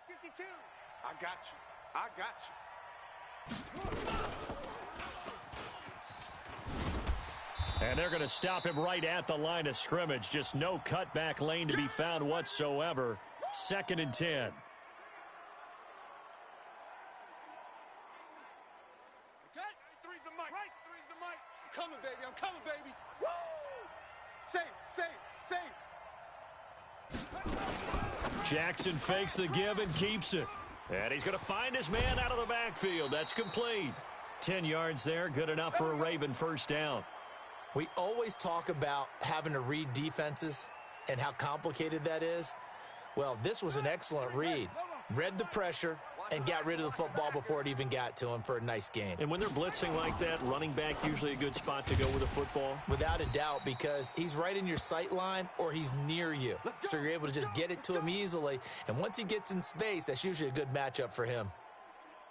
I got you. I got you. And they're going to stop him right at the line of scrimmage. Just no cutback lane to be found whatsoever. 2nd and 10. Okay, 3's the mic. Right, 3's the mic. I'm coming, baby. I'm coming, baby. Woo! Save. Jackson fakes the give and keeps it. And he's going to find his man out of the backfield. That's complete. 10 yards there, good enough for a Raven first down. We always talk about having to read defenses and how complicated that is. Well, this was an excellent read. Read the pressure and got rid of the football before it even got to him for a nice game. And when they're blitzing like that, running back usually a good spot to go with a football? Without a doubt, because he's right in your sight line or he's near you. So you're able to just get it to him easily. And once he gets in space, that's usually a good matchup for him.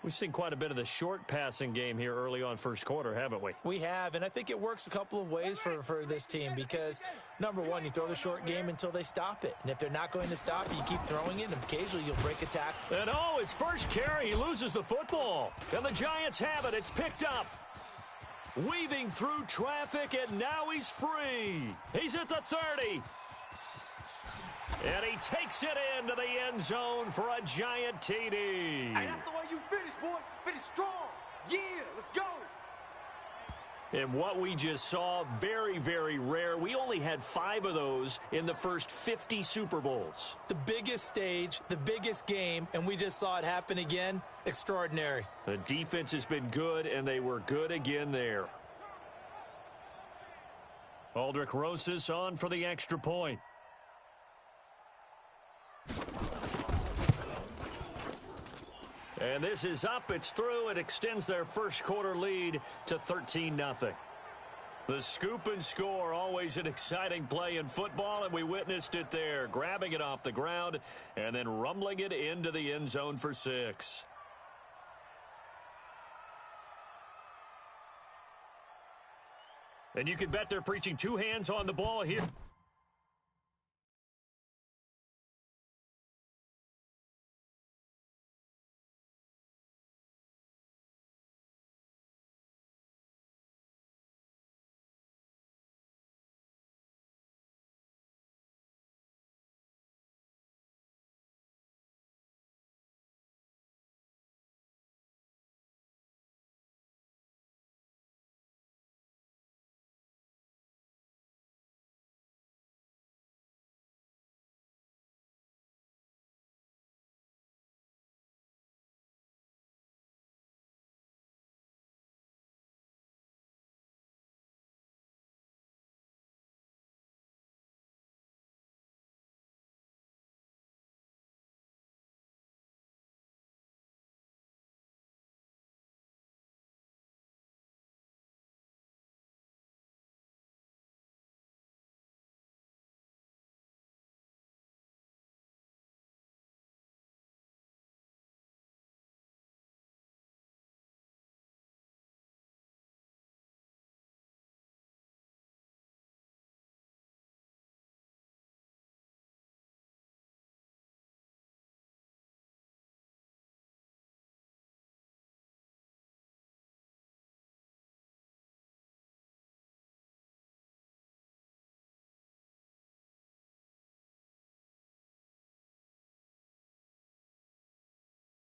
We've seen quite a bit of the short passing game here early on first quarter, haven't we? We have, and I think it works a couple of ways for this team because, number one, you throw the short game until they stop it. And if they're not going to stop it, you keep throwing it, and occasionally you'll break a tackle. And his first carry, he loses the football. And the Giants have it. It's picked up. Weaving through traffic, and now he's free. He's at the 30. And he takes it into the end zone for a Giant TD. Hey, that's the way you finish, boy. Finish strong. Yeah, let's go. And what we just saw, very, very rare. We only had 5 of those in the first 50 Super Bowls. The biggest stage, the biggest game, and we just saw it happen again. Extraordinary. The defense has been good, and they were good again there. Aldrick Rosas on for the extra point. And this is up, it's through, it extends their first quarter lead to 13-0. The scoop and score, always an exciting play in football, and we witnessed it there, grabbing it off the ground and then rumbling it into the end zone for 6. And you can bet they're preaching 2 hands on the ball here.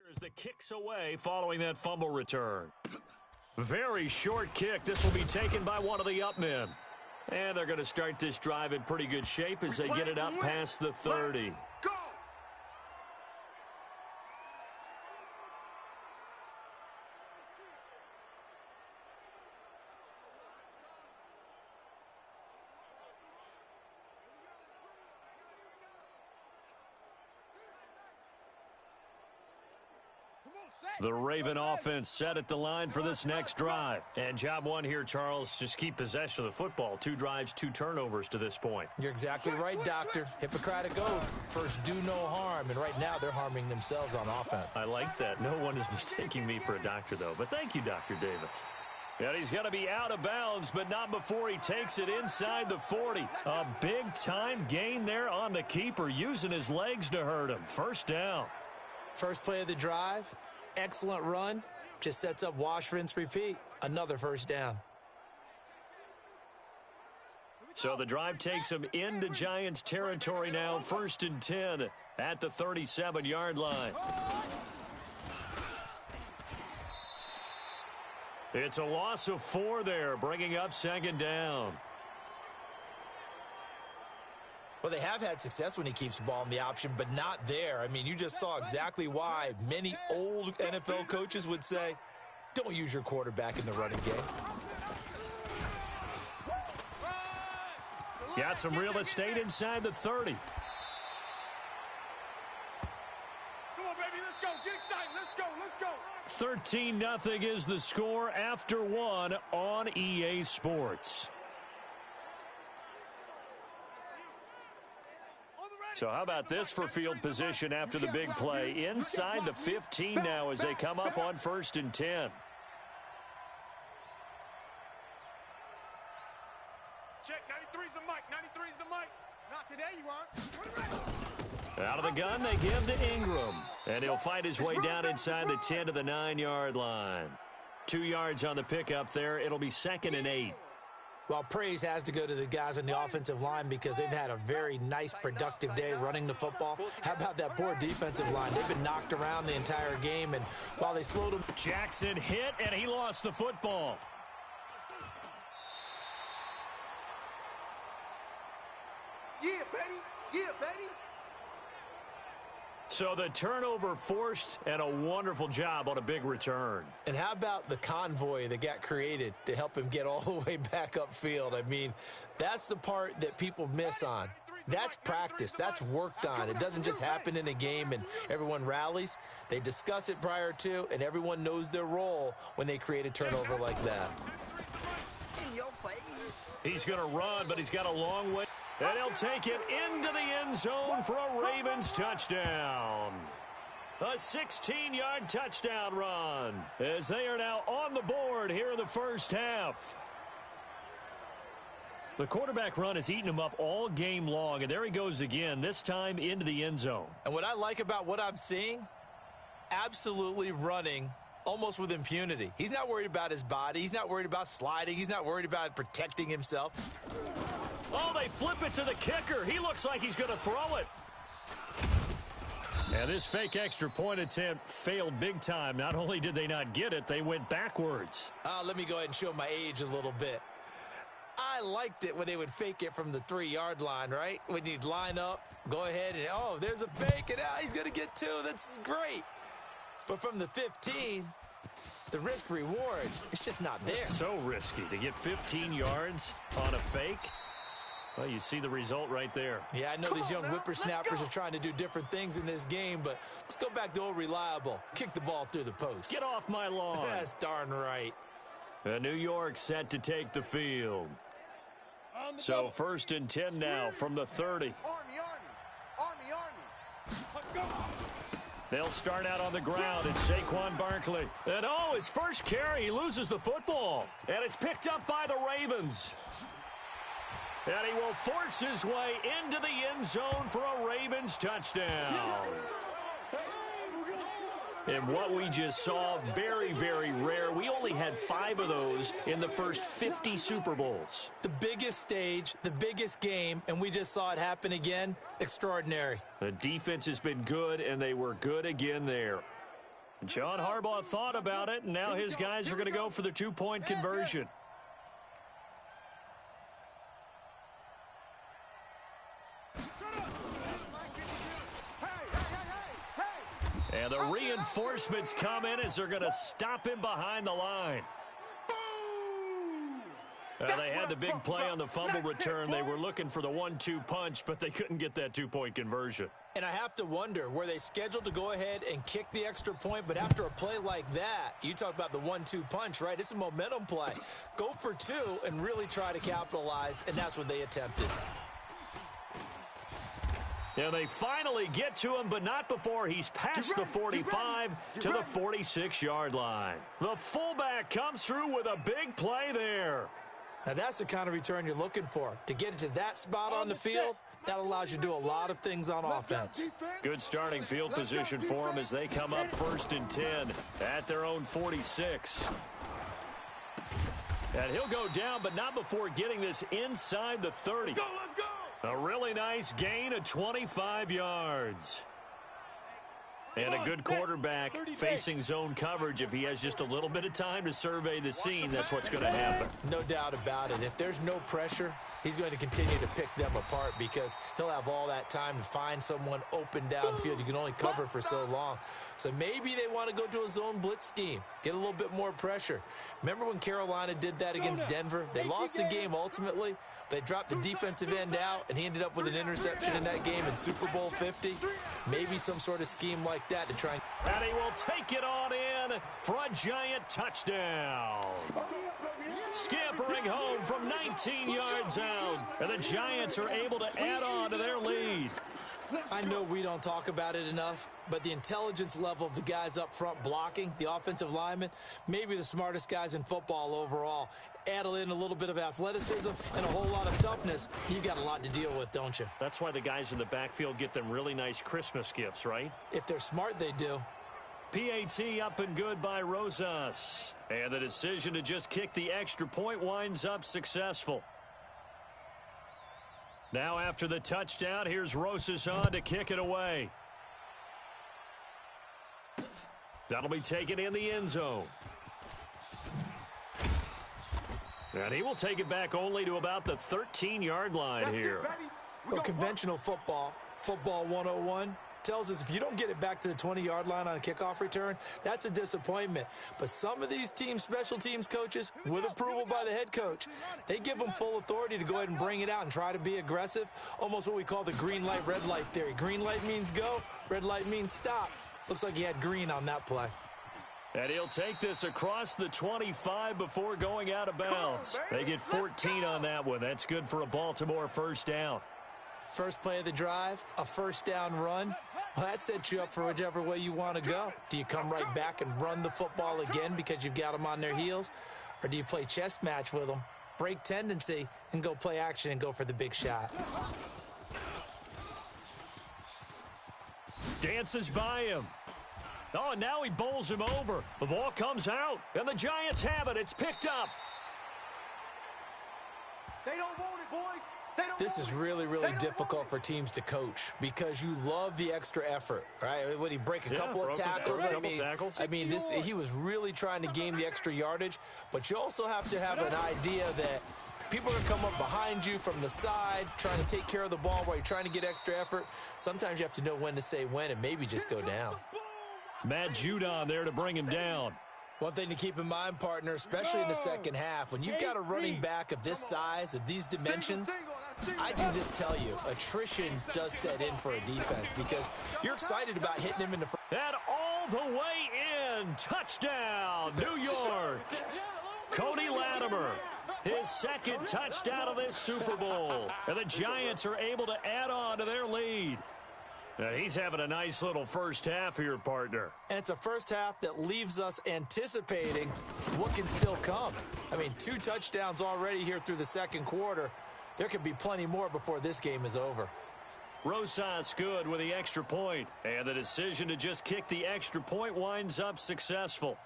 As the kicks away following that fumble return. Very short kick. This will be taken by one of the up men. And they're going to start this drive in pretty good shape as they get it up past the 30. Go! The Raven offense set at the line for this next drive. And job one here, Charles, just keep possession of the football. 2 drives, 2 turnovers to this point. You're exactly right, Doctor. Hippocratic oath. First, do no harm. And right now, they're harming themselves on offense. I like that. No one is mistaking me for a doctor, though. But thank you, Dr. Davis. And he's going to be out of bounds, but not before he takes it inside the 40. A big-time gain there on the keeper, using his legs to hurt him. First down. First play of the drive, excellent run, just sets up wash, rinse, repeat. Another first down. So the drive takes them into Giants territory now, 1st and 10 at the 37-yard line. It's a loss of 4 there, bringing up 2nd down. Well, they have had success when he keeps the ball in the option, but not there. I mean, you just saw exactly why many old NFL coaches would say, don't use your quarterback in the running game. Got some real estate inside the 30. Come on, baby, let's go. Get excited. Let's go. 13-0 is the score after 1 on EA Sports. So how about this for field position after the big play? Inside the 15 now as they come up on 1st and 10. Check, 93's the mic. 93's the mic. Not today, you aren't. Out of the gun, they give to Ingram. And he'll fight his way down inside the 10 to the 9-yard line. 2 yards on the pickup there. It'll be 2nd and 8. Well, praise has to go to the guys on the offensive line because they've had a very nice, productive day running the football. How about that poor defensive line? They've been knocked around the entire game, and while they slowed them... Jackson hit, and he lost the football. Yeah, baby. Yeah, baby. So the turnover forced, and a wonderful job on a big return. And how about the convoy that got created to help him get all the way back upfield? I mean, that's the part that people miss on. That's practice. That's worked on. It doesn't just happen in a game and everyone rallies. They discuss it prior to, and everyone knows their role when they create a turnover like that. In your face. He's going to run, but he's got a long way. And he'll take it into the end zone for a Ravens touchdown. A 16-yard touchdown run as they are now on the board here in the first half. The quarterback run has eaten him up all game long, and there he goes again, this time into the end zone. And what I like about what I'm seeing, absolutely running almost with impunity. He's not worried about his body. He's not worried about sliding. He's not worried about protecting himself. Oh, they flip it to the kicker. He looks like he's going to throw it. And this fake extra point attempt failed big time. Not only did they not get it, they went backwards. Let me go ahead and show my age a little bit. I liked it when they would fake it from the 3-yard line, right? When you'd line up, go ahead and, oh, there's a fake, and he's going to get 2. That's great. But from the 15, the risk reward, it's just not there. It's so risky to get 15 yards on a fake. Well, you see the result right there. Yeah, I know these young whippersnappers are trying to do different things in this game, but let's go back to old reliable. Kick the ball through the post. Get off my lawn. That's darn right. New York set to take the field. So 1st and 10 now from the 30. Army. Let's go. They'll start out on the ground. It's Saquon Barkley. And, his first carry, he loses the football. And it's picked up by the Ravens. And he will force his way into the end zone for a Ravens touchdown. And what we just saw, very, very rare. We only had 5 of those in the first 50 Super Bowls. The biggest stage, the biggest game, and we just saw it happen again. Extraordinary. The defense has been good, and they were good again there. John Harbaugh thought about it, and now his guys are going to go for the 2-point conversion. And the reinforcements come in as they're going to stop him behind the line. They had the big play on the fumble return. They were looking for the 1-2 punch, but they couldn't get that 2-point conversion. And I have to wonder, were they scheduled to go ahead and kick the extra point? But after a play like that, you talk about the 1-2 punch, right? It's a momentum play. Go for 2 and really try to capitalize, and that's what they attempted. And they finally get to him, but not before he's past the 45 to the 46-yard line. The fullback comes through with a big play there. Now, that's the kind of return you're looking for. To get it to that spot on the field, that allows you to do a lot of things on offense. Good starting field position for them as they come up 1st and 10 at their own 46. And he'll go down, but not before getting this inside the 30. Let's go! A really nice gain of 25 yards. And a good quarterback facing zone coverage. If he has just a little bit of time to survey the scene, that's what's going to happen. No doubt about it. If there's no pressure, he's going to continue to pick them apart because he'll have all that time to find someone open downfield. You can only cover for so long. So maybe they want to go to a zone blitz scheme, get a little bit more pressure. Remember when Carolina did that against Denver? They lost the game ultimately. They dropped the defensive end out, and he ended up with an interception in that game in Super Bowl 50. Maybe some sort of scheme like that to try and he will take it on in for a giant touchdown. Scampering home from 19 yards out, and the Giants are able to add on to their lead. I know we don't talk about it enough, but the intelligence level of the guys up front blocking, the offensive linemen, maybe the smartest guys in football overall. Add in a little bit of athleticism and a whole lot of toughness, you've got a lot to deal with, don't you? That's why the guys in the backfield get them really nice Christmas gifts, right? If they're smart, they do. PAT up and good by Rosas. And the decision to just kick the extra point winds up successful. Now after the touchdown, here's Rosas on to kick it away. That'll be taken in the end zone. And he will take it back only to about the 13-yard line here. Well, conventional football 101, tells us if you don't get it back to the 20-yard line on a kickoff return, that's a disappointment. But some of these teams, special teams coaches, with approval by the head coach, they give them full authority to go ahead and bring it out and try to be aggressive, almost what we call the green light, red light theory. Green light means go, red light means stop. Looks like he had green on that play. And he'll take this across the 25 before going out of bounds. They get 14 on that one. That's good for a Baltimore first down. First play of the drive, a first down run. Well, that sets you up for whichever way you want to go. Do you come right back and run the football again because you've got them on their heels? Or do you play chess match with them, break tendency, and go play action and go for the big shot? Dances by him. Oh, and now he bowls him over. The ball comes out, and the Giants have it. It's picked up. They don't want it, boys. This is really, really difficult for teams to coach because you love the extra effort, right? Would he break a couple of tackles? I mean, he was really trying to gain the extra yardage, but you also have to have an idea that people are going to come up behind you from the side, trying to take care of the ball while you're trying to get extra effort. Sometimes you have to know when to say when and maybe just go down. Matt Judon there to bring him down. One thing to keep in mind, partner, especially in the second half, when you've got a running back of this size, of these dimensions, I can just tell you, attrition does set in for a defense because you're excited about hitting him in the front. And all the way in, touchdown, New York. Cody Latimer, his second touchdown of this Super Bowl. And the Giants are able to add on to their lead. He's having a nice little first half here, partner. And it's a first half that leaves us anticipating what can still come. I mean, 2 touchdowns already here through the second quarter. There could be plenty more before this game is over. Rosas good with the extra point. And the decision to just kick the extra point winds up successful.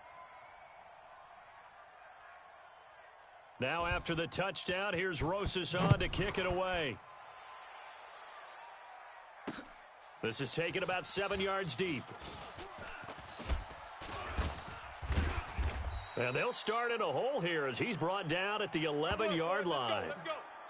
Now after the touchdown, here's Rosas on to kick it away. This is taken about 7 yards deep. And they'll start in a hole here as he's brought down at the 11-yard line.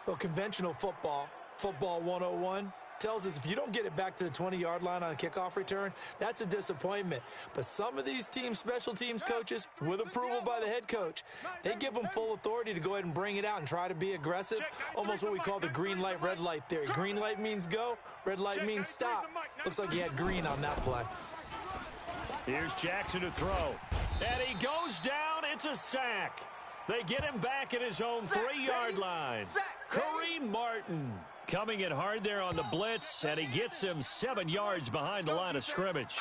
Well, conventional football 101, tells us if you don't get it back to the 20-yard line on a kickoff return, that's a disappointment. But some of these teams, special teams coaches, with approval by the head coach, they give them full authority to go ahead and bring it out and try to be aggressive, almost what we call the green light, red light theory. Green light means go, red light means stop. Looks like he had green on that play. Here's Jackson to throw. And he goes down. It's a sack. They get him back at his own 3-yard line. Kareem Martin coming in hard there on the blitz, and he gets him 7 yards behind the line of scrimmage.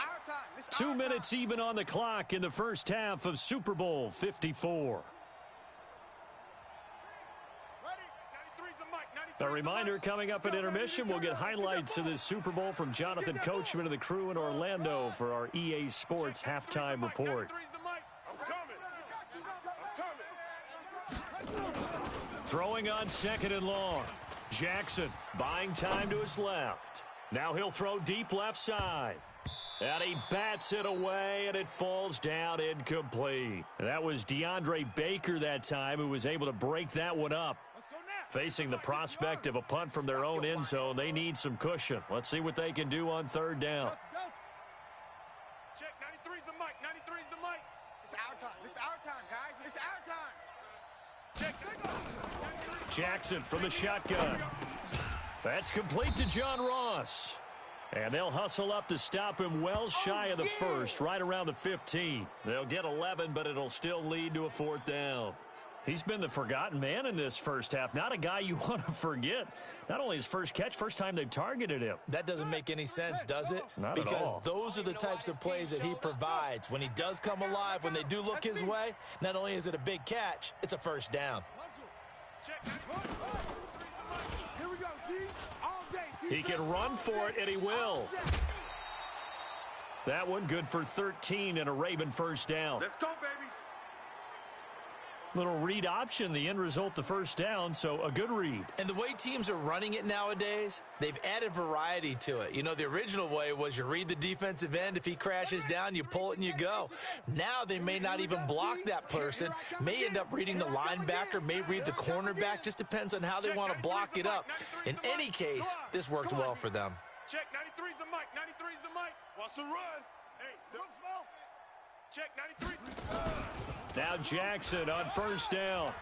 2 minutes even on the clock in the first half of Super Bowl 54. A reminder, coming up at intermission, we'll get highlights of this Super Bowl from Jonathan Coachman and the crew in Orlando for our EA Sports halftime report. Throwing on 2nd and long. Jackson buying time to his left. Now he'll throw deep left side. And he bats it away, and it falls down incomplete. That was DeAndre Baker that time who was able to break that one up. Facing the prospect of a punt from their own end zone, they need some cushion. Let's see what they can do on 3rd down. Check, 93's the mic, 93's the mic. It's our time. It's our time, guys. It's our time. Check. Jackson from the shotgun. That's complete to John Ross. And they'll hustle up to stop him well shy of the first, right around the 15. They'll get 11, but it'll still lead to a 4th down. He's been the forgotten man in this first half. Not a guy you want to forget. Not only his first catch, first time they've targeted him. That doesn't make any sense, does it? Not at all. Because those are the types of plays that he provides. When he does come alive, when they do look his way, not only is it a big catch, it's a 1st down. Here we go, D. All day. He can run for it, and he will. That one good for 13 and a Raven 1st down. Let's go, baby. Little read option, the end result, the 1st down, so a good read. And the way teams are running it nowadays, they've added variety to it. You know, the original way was you read the defensive end. If he crashes down, you pull it and you go. Now they may not even block that person, may end up reading the linebacker, may read the cornerback. Just depends on how they want to block it up. In any case, this worked well for them. Check, 93's the mic, 93's the mic. Watch the run. Hey, look small. Check, 93's. Now Jackson on 1st down.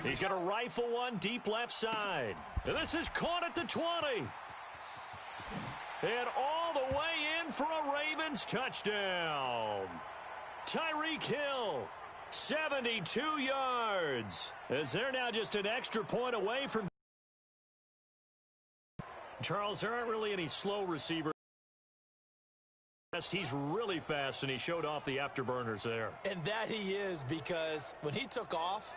He's going to rifle one deep left side. And this is caught at the 20. And all the way in for a Ravens touchdown. Tyreek Hill, 72 yards. As they're now just an extra point away from. Charles, there aren't really any slow receivers. He's really fast, and he showed off the afterburners there. And that he is, because when he took off,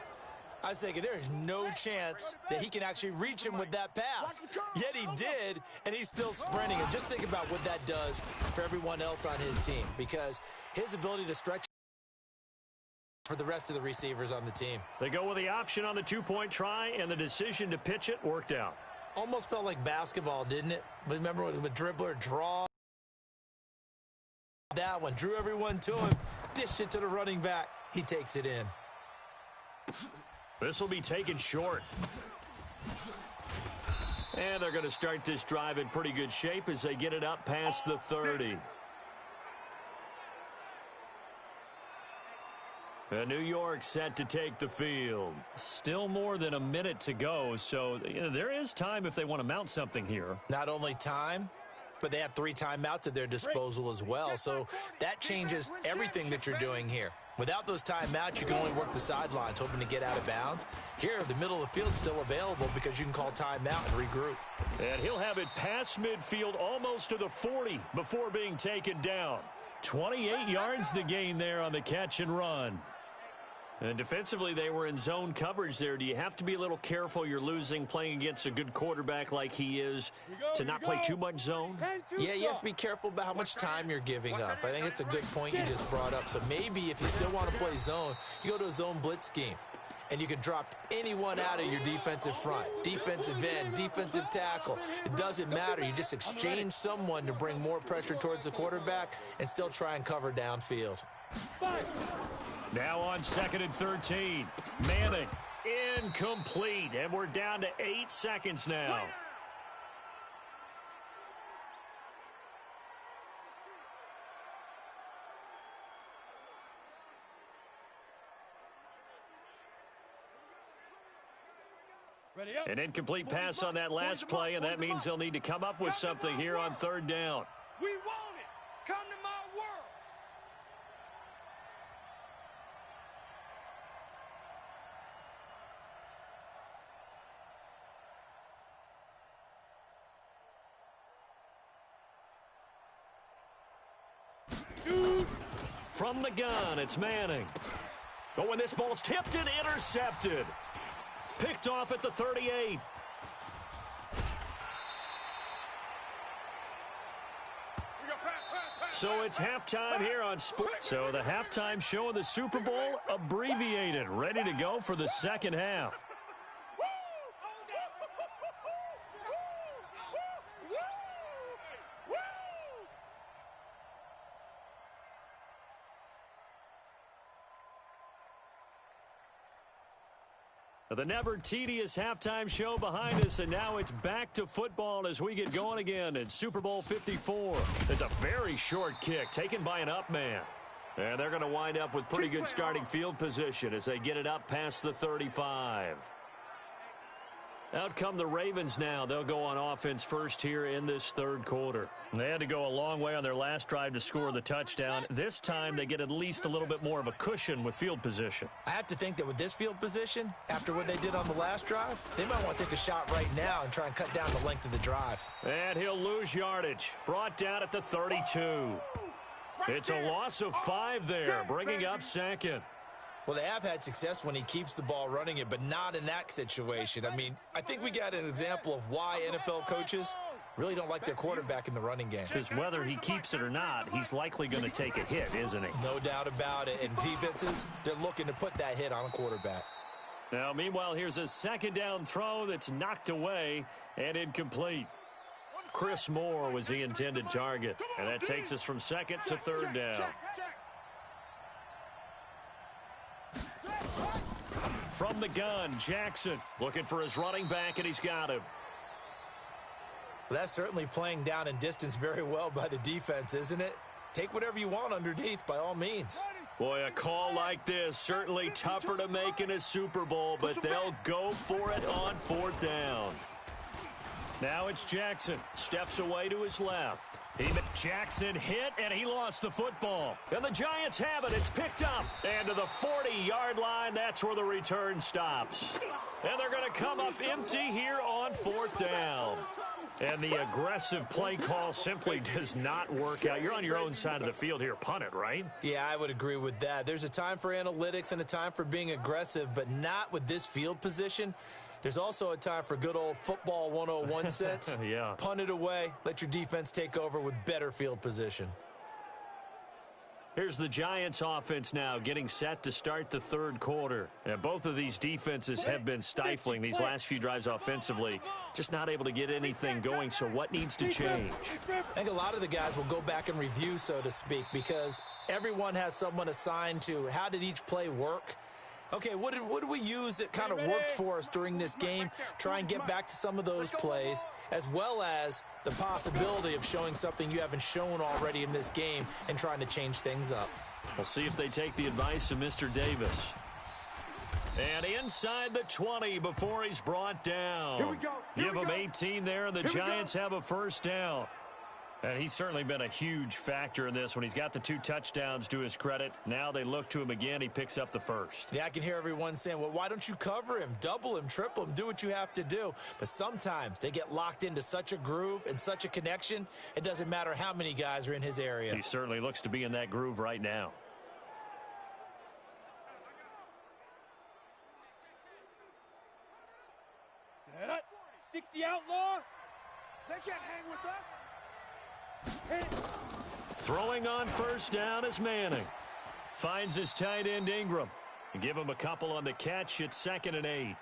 I was thinking there's no chance that he can actually reach him with that pass. Yet he did, and he's still sprinting. And just think about what that does for everyone else on his team, because his ability to stretch for the rest of the receivers on the team. They go with the option on the 2-point try, and the decision to pitch it worked out. Almost felt like basketball, didn't it? Remember with the dribbler draw? That one drew everyone to him, dished it to the running back. He takes it in. This will be taken short. And they're going to start this drive in pretty good shape as they get it up past the 30. And New York set to take the field. Still more than a minute to go, so there is time if they want to mount something here. Not only time, but they have 3 timeouts at their disposal as well. So that changes everything that you're doing here. Without those timeouts, you can only work the sidelines, hoping to get out of bounds. Here, the middle of the field is still available because you can call timeout and regroup. And he'll have it past midfield almost to the 40 before being taken down. 28 yards the gain there on the catch and run. And defensively, they were in zone coverage there. Do you have to be a little careful? You're losing playing against a good quarterback like he is to not play too much zone? Yeah, you have to be careful about how much time you're giving up. I think it's a good point you just brought up. So maybe if you still want to play zone, you go to a zone blitz scheme. And you can drop anyone out of your defensive front, defensive end, defensive tackle. It doesn't matter. You just exchange someone to bring more pressure towards the quarterback and still try and cover downfield. Now on 2nd and 13. Manning, incomplete. And we're down to 8 seconds now. An incomplete pass on that last play, and that means they'll need to come up with something here on 3rd down. We want it. Come to my world. From the gun, it's Manning. Oh, and this ball's tipped and intercepted. Picked off at the 38. So it's halftime here on Sports. So the halftime show of the Super Bowl abbreviated, ready to go for the second half. The never tedious halftime show behind us, and now it's back to football as we get going again in Super Bowl 54. It's a very short kick taken by an up man. And they're going to wind up with pretty good starting field position as they get it up past the 35. Out come the Ravens now. They'll go on offense first here in this third quarter. They had to go a long way on their last drive to score the touchdown. This time they get at least a little bit more of a cushion with field position. I have to think that with this field position, after what they did on the last drive, they might want to take a shot right now and try and cut down the length of the drive. And he'll lose yardage. Brought down at the 32. It's a loss of 5 there, bringing up second. Well, they have had success when he keeps the ball running it, but not in that situation. I mean, I think we got an example of why NFL coaches really don't like their quarterback in the running game. Because whether he keeps it or not, he's likely going to take a hit, isn't he? No doubt about it. And defenses, they're looking to put that hit on a quarterback. Now, meanwhile, here's a second down throw that's knocked away and incomplete. Chris Moore was the intended target, and that takes us from second to third down. From the gun, Jackson looking for his running back, and he's got him. Well, that's certainly playing down in distance very well by the defense, isn't it? Take whatever you want underneath by all means. Boy, a call like this, certainly tougher to make in a Super Bowl, but they'll go for it on fourth down. Now it's Jackson. Steps away to his left. Jackson hit, and he lost the football. And the Giants have it. It's picked up. And to the 40-yard line, that's where the return stops. And they're going to come up empty here on fourth down. And the aggressive play call simply does not work out. You're on your own side of the field here. Punt it, right? Yeah, I would agree with that. There's a time for analytics and a time for being aggressive, but not with this field position. There's also a time for good old football 101 sense. Yeah. Punt it away. Let your defense take over with better field position. Here's the Giants offense now getting set to start the third quarter. And both of these defenses have been stifling these last few drives offensively. Just not able to get anything going, so what needs to change? I think a lot of the guys will go back and review, so to speak, because everyone has someone assigned to how did each play work. Okay, what did we use that kind of worked for us during this game? Try and get back to some of those plays, as well as the possibility of showing something you haven't shown already in this game and trying to change things up. We'll see if they take the advice of Mr. Davis. And inside the 20 before he's brought down. Here we go. Give him 18 there, and the Giants have a first down. And he's certainly been a huge factor in this when he's got the 2 touchdowns to his credit. Now they look to him again. He picks up the first. Yeah, I can hear everyone saying, well, why don't you cover him, double him, triple him, do what you have to do. But sometimes they get locked into such a groove and such a connection, it doesn't matter how many guys are in his area. He certainly looks to be in that groove right now. Set. 60 outlaw. They can't hang with us. Throwing on first down is Manning. Finds his tight end Ingram. Give him a couple on the catch. It's 2nd and 8.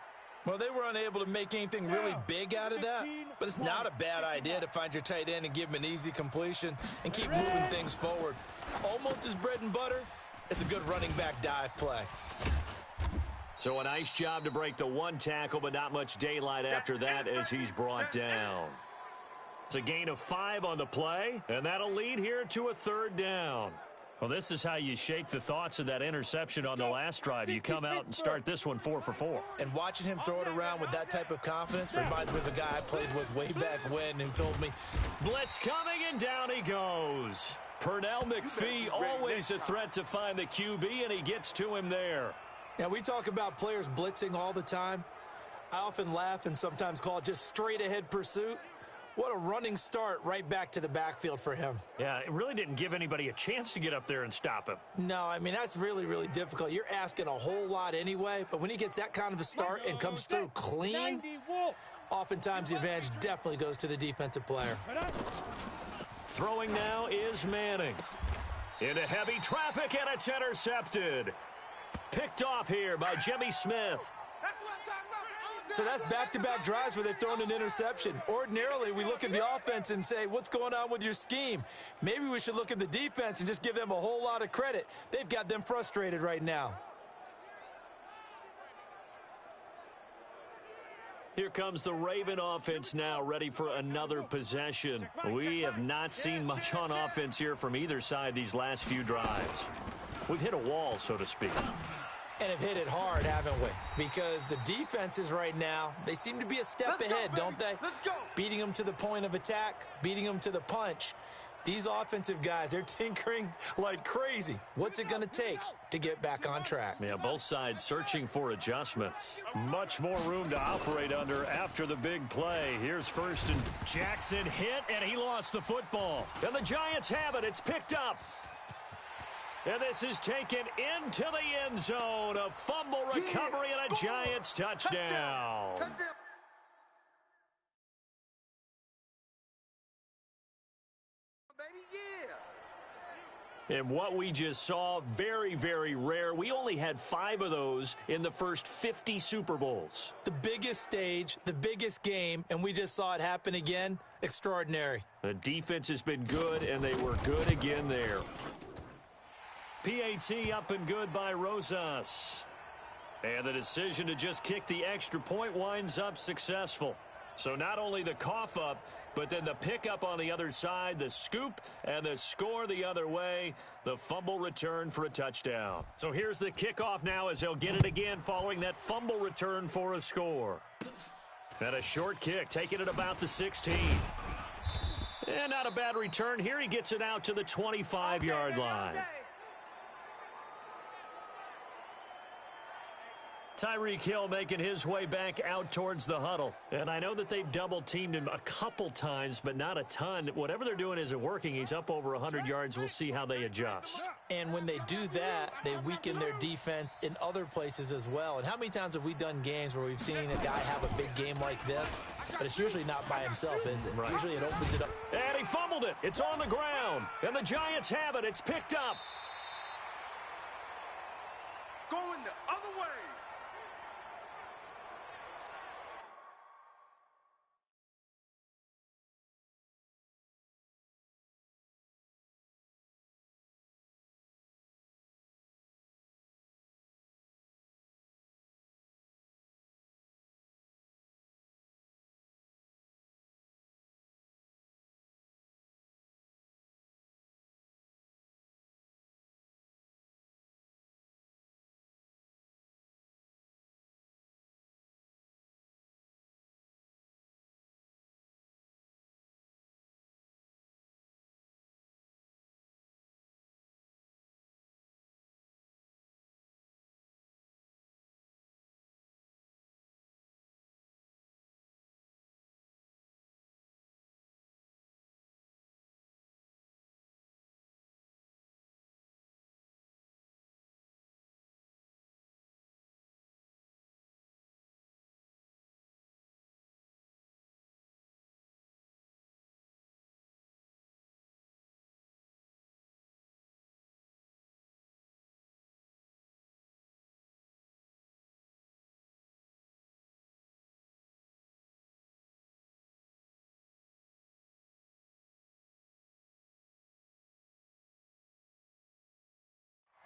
Well, they were unable to make anything really big out of that, but it's not a bad idea to find your tight end and give him an easy completion and keep moving things forward. Almost his bread and butter. It's a good running back dive play. So a nice job to break the 1 tackle, but not much daylight after that as he's brought down. It's a gain of 5 on the play, and that'll lead here to a third down. Well, this is how you shake the thoughts of that interception on the last drive. You come out and start this one 4 for 4. And watching him throw it around with that type of confidence reminds me of a guy I played with way back when who told me, blitz coming, and down he goes. Pernell McPhee, always a threat to find the QB, and he gets to him there. Now, we talk about players blitzing all the time. I often laugh and sometimes call it just straight-ahead pursuit. What a running start right back to the backfield for him. Yeah, it really didn't give anybody a chance to get up there and stop him. No, I mean, that's really, really difficult. You're asking a whole lot anyway, but when he gets that kind of a start and comes through clean, oftentimes the advantage definitely goes to the defensive player. Throwing now is Manning. Into heavy traffic, and it's intercepted. Picked off here by Jimmy Smith. So that's back-to-back drives where they've thrown an interception. Ordinarily, we look at the offense and say, what's going on with your scheme? Maybe we should look at the defense and just give them a whole lot of credit. They've got them frustrated right now. Here comes the Raven offense now, ready for another possession. We have not seen much on offense here from either side these last few drives. We've hit a wall, so to speak. And have hit it hard, haven't we? Because the defenses right now, they seem to be a step ahead, don't they? Beating them to the point of attack, beating them to the punch. These offensive guys, they're tinkering like crazy. What's it going to take to get back on track? Yeah, both sides searching for adjustments. Much more room to operate under after the big play. Here's first, and Jackson hit, and he lost the football. And the Giants have it. It's picked up. And this is taken into the end zone. A fumble recovery and a Giants touchdown. And what we just saw, very, very rare. We only had 5 of those in the first 50 Super Bowls. The biggest stage, the biggest game, and we just saw it happen again. Extraordinary. The defense has been good, and they were good again there. PAT up and good by Rosas. And the decision to just kick the extra point winds up successful. So not only the cough up, but then the pickup on the other side, the scoop, and the score the other way. The fumble return for a touchdown. So here's the kickoff now as they'll get it again following that fumble return for a score. And a short kick, taking it about the 16. And not a bad return here. He gets it out to the 25-yard line. Tyreek Hill making his way back out towards the huddle. And I know that they've double-teamed him a couple times, but not a ton. Whatever they're doing isn't working. He's up over 100 yards. We'll see how they adjust. And when they do that, they weaken their defense in other places as well. And how many times have we done games where we've seen a guy have a big game like this? But it's usually not by himself, is it? Right. Usually it opens it up. And he fumbled it. It's on the ground. And the Giants have it. It's picked up. Going the other way.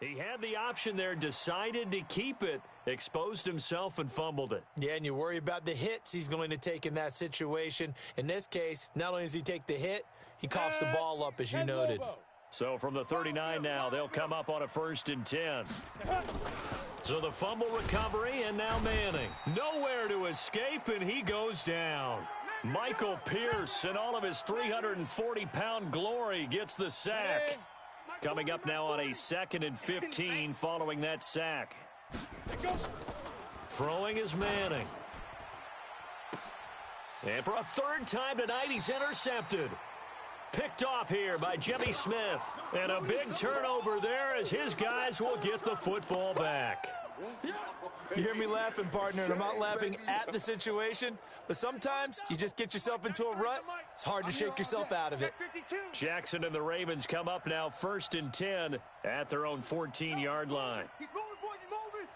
He had the option there, decided to keep it, exposed himself and fumbled it. Yeah, and you worry about the hits he's going to take in that situation. In this case, not only does he take the hit, he coughs the ball up, as you noted. So from the 39 now, they'll come up on a 1st and 10. So the fumble recovery, and now Manning. Nowhere to escape, and he goes down. Michael Pierce, in all of his 340-pound glory, gets the sack. Coming up now on a 2nd and 15 following that sack. Throwing is Manning. And for a 3rd time tonight, he's intercepted. Picked off here by Jimmy Smith. And a big turnover there as his guys will get the football back. You hear me laughing, partner, and I'm not laughing at the situation, but sometimes you just get yourself into a rut. It's hard to shake yourself out of it. Jackson and the Ravens come up now 1st and 10 at their own 14-yard line. He's moving, boys, he's moving.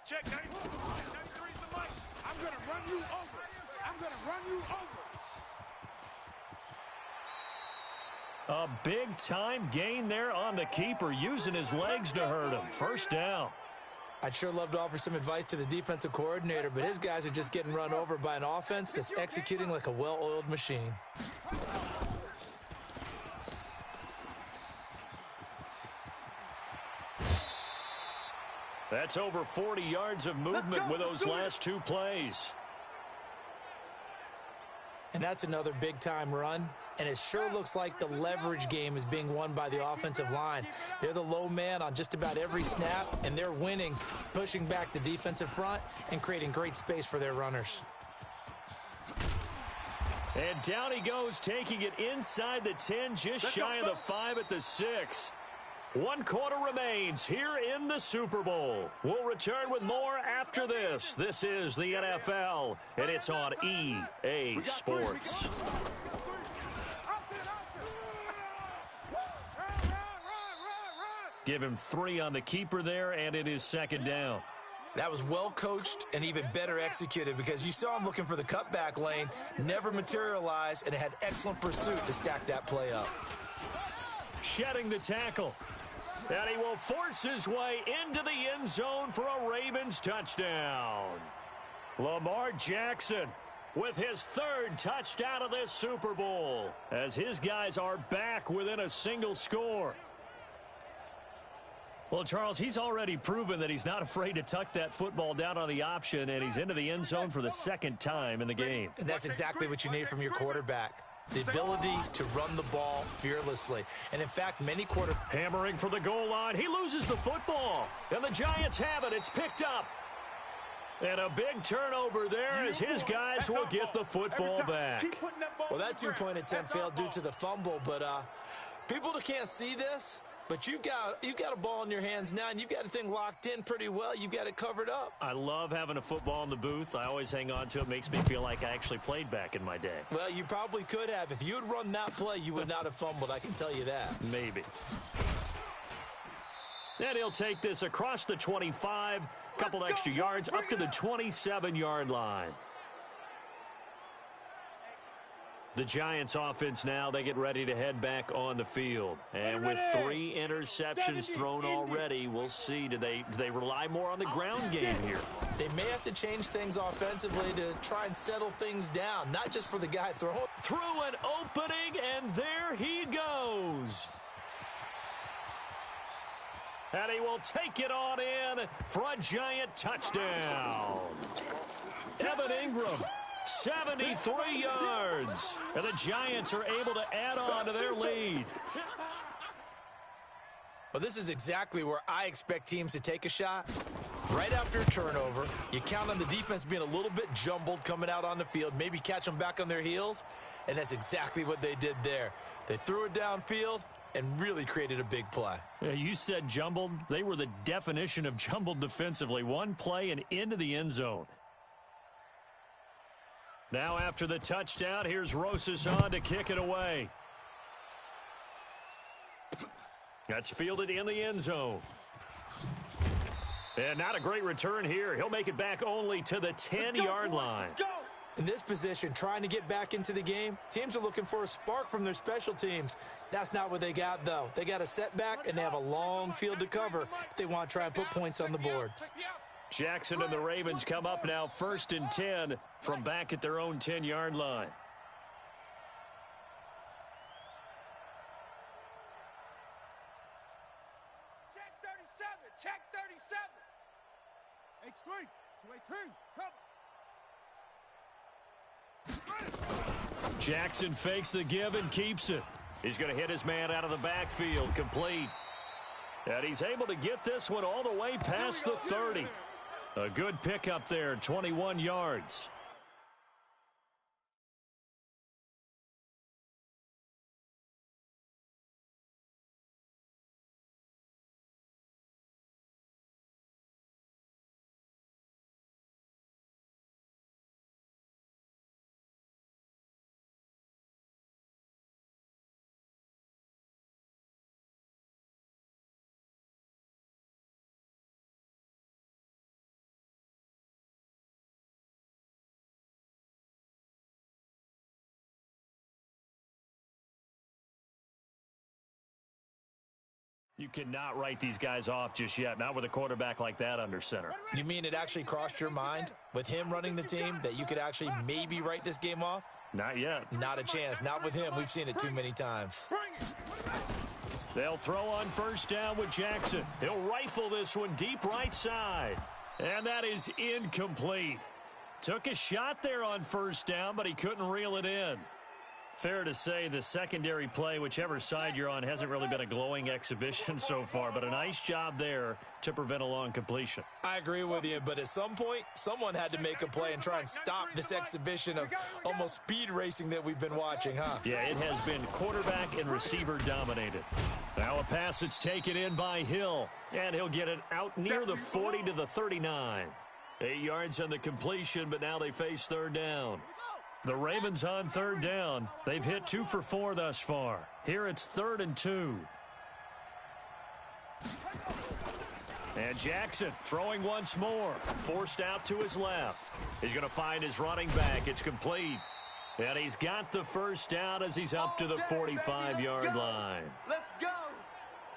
Check 93. 93 is the mic. I'm going to run you over. I'm going to run you over. A big-time gain there on the keeper, using his legs to hurt him. First down. I'd sure love to offer some advice to the defensive coordinator, but his guys are just getting run over by an offense that's executing like a well-oiled machine. That's over 40 yards of movement with those last two plays. And that's another big-time run. And it sure looks like the leverage game is being won by the offensive line. They're the low man on just about every snap, and they're winning, pushing back the defensive front and creating great space for their runners. And down he goes, taking it inside the 10, just shy of the 5 at the 6. 1 quarter remains here in the Super Bowl. We'll return with more after this. This is the NFL, and it's on EA Sports. Give him 3 on the keeper there, and it is 2nd down. That was well coached and even better executed because you saw him looking for the cutback lane, never materialized, and had excellent pursuit to stack that play up. Shedding the tackle. And he will force his way into the end zone for a Ravens touchdown. Lamar Jackson with his 3rd touchdown of this Super Bowl as his guys are back within a single score. Well, Charles, he's already proven that he's not afraid to tuck that football down on the option, and he's into the end zone for the 2nd time in the game. And that's exactly what you need from your quarterback. The ability to run the ball fearlessly. And in fact, many hammering for the goal line. He loses the football. And the Giants have it. It's picked up. And a big turnover there as his guys will get the football back. Well, that 2-point attempt failed due to the fumble, but people that can't see this, but you've got a ball in your hands now, and you've got a thing locked in pretty well. You've got it covered up. I love having a football in the booth. I always hang on to it. Makes me feel like I actually played back in my day. Well, you probably could have. If you had run that play, you would not have fumbled. I can tell you that. Maybe. And he'll take this across the 25, couple extra yards, up to the 27-yard line. The Giants offense now, they get ready to head back on the field. And with 3 interceptions thrown already, we'll see. Do they rely more on the ground game here? They may have to change things offensively to try and settle things down, not just for the guy throwing. Through an opening, and there he goes. And he will take it on in for a Giant touchdown. Evan Ingram. 73 yards. And the Giants are able to add on to their lead. Well, this is exactly where I expect teams to take a shot. Right after a turnover, you count on the defense being a little bit jumbled coming out on the field, maybe catch them back on their heels, and that's exactly what they did there. They threw it downfield and really created a big play. Yeah, you said jumbled. They were the definition of jumbled defensively. One play and into the end zone. Now after the touchdown, here's Rosas on to kick it away. That's fielded in the end zone. And not a great return here. He'll make it back only to the 10-yard line. In this position, trying to get back into the game, teams are looking for a spark from their special teams. That's not what they got, though. They got a setback, and they have a long field to cover if they want to try and put points on the board. Jackson and the Ravens come up now 1st and 10 from back at their own 10-yard line. Check 37. Check 37. H3. 218. Jackson fakes the give and keeps it. He's going to hit his man out of the backfield, complete. And he's able to get this one all the way past the 30. A good pickup there, 21 yards. You cannot write these guys off just yet, not with a quarterback like that under center. You mean it actually crossed your mind with him running the team that you could actually maybe write this game off? Not yet. Not a chance. Not with him. We've seen it too many times. They'll throw on first down with Jackson. He'll rifle this one deep right side. And that is incomplete. Took a shot there on first down, but he couldn't reel it in. Fair to say the secondary play, whichever side you're on, hasn't really been a glowing exhibition so far, but a nice job there to prevent a long completion. I agree with you, but at some point, someone had to make a play and try and stop this exhibition of almost speed racing that we've been watching, huh? Yeah, it has been quarterback and receiver dominated. Now a pass that's taken in by Hill, and he'll get it out near the 40 to the 39. 8 yards on the completion, but now they face third down. The Ravens on third down. They've hit 2 for 4 thus far. Here it's 3rd and 2. And Jackson throwing once more. Forced out to his left. He's going to find his running back. It's complete. And he's got the first down as he's up to the 45-yard line. Let's go.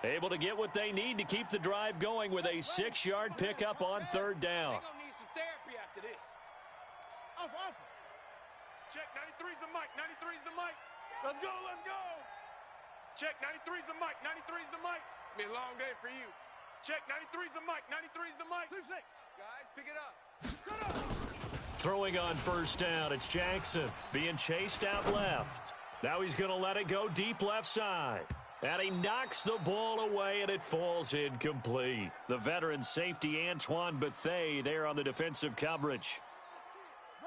Able to get what they need to keep the drive going with a 6-yard pickup on third down. They're going to need some therapy after this. Off. Check, 93's the mic, 93's the mic. Let's go. Check, 93's the mic, 93's the mic. It's been a long day for you. Check, 93's the mic, 93's the mic. 2-6. Guys, pick it up. Shut up. Throwing on first down, it's Jackson being chased out left. Now he's going to let it go deep left side. And he knocks the ball away, and it falls incomplete. The veteran safety, Antoine Bethea, there on the defensive coverage.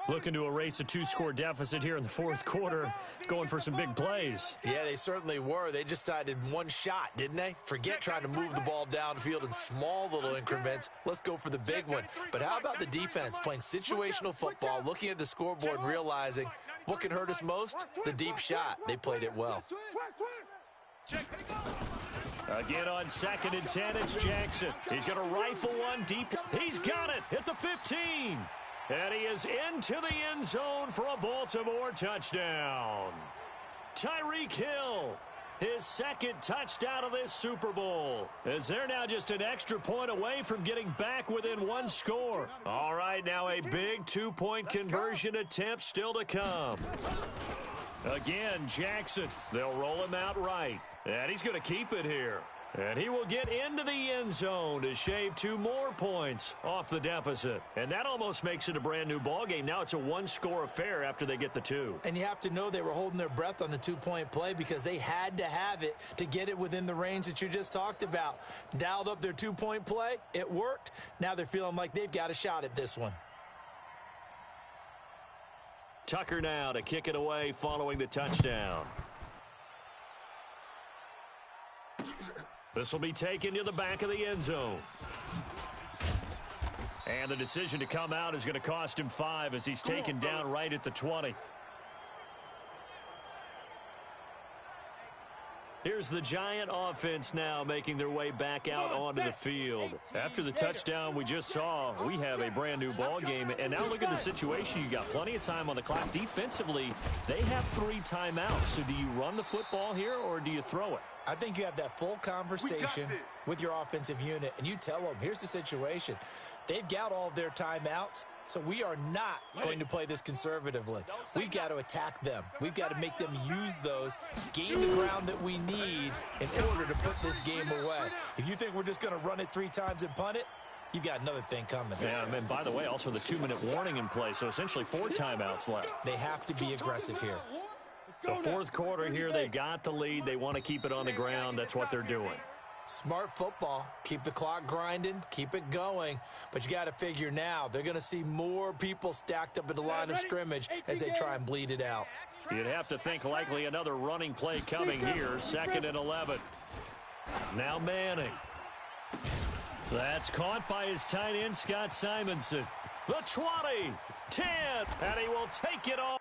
Looking to erase a 2-score deficit here in the fourth quarter, going for some big plays. Yeah, they certainly were. They just decided one shot, didn't they? Forget trying to move the ball downfield in small little increments. Let's go for the big one. But how about the defense playing situational football, looking at the scoreboard and realizing what can hurt us most? The deep shot. They played it well. Again on 2nd and 10, it's Jackson. He's going to rifle one deep. He's got it at the 15. And he is into the end zone for a Baltimore touchdown. Tyreek Hill, his 2nd touchdown of this Super Bowl, as they're now just an extra point away from getting back within 1 score. All right, now a big 2-point conversion attempt still to come. Again, Jackson. They'll roll him out right. And he's going to keep it here. And he will get into the end zone to shave 2 more points off the deficit. And that almost makes it a brand-new ballgame. Now it's a 1-score affair after they get the 2. And you have to know they were holding their breath on the 2-point play because they had to have it to get it within the range that you just talked about. Dialed up their 2-point play. It worked. Now they're feeling like they've got a shot at this one. Tucker now to kick it away following the touchdown. This will be taken to the back of the end zone. And the decision to come out is going to cost him 5 as he's taken down right at the 20. Here's the Giant offense now making their way back out onto the field. After the touchdown we just saw, we have a brand new ball game. And now look at the situation. You got plenty of time on the clock. Defensively, they have 3 timeouts. So do you run the football here or do you throw it? I think you have that full conversation with your offensive unit, and you tell them, here's the situation. They've got all of their timeouts, so we are not going to play this conservatively. We've got to attack them. We've got to make them use those, gain the ground that we need in order to put this game away. If you think we're just going to run it 3 times and punt it, you've got another thing coming. Yeah, and by the way, also the 2-minute warning in play, so essentially 4 timeouts left. They have to be aggressive here. The fourth quarter here, they've got the lead. They want to keep it on the ground. That's what they're doing. Smart football. Keep the clock grinding. Keep it going. But you got to figure now, they're going to see more people stacked up at the line of scrimmage as they try and bleed it out. You'd have to think likely another running play coming here. 2nd and 11. Now Manning. That's caught by his tight end, Scott Simonson. The 20, 10, and he will take it off.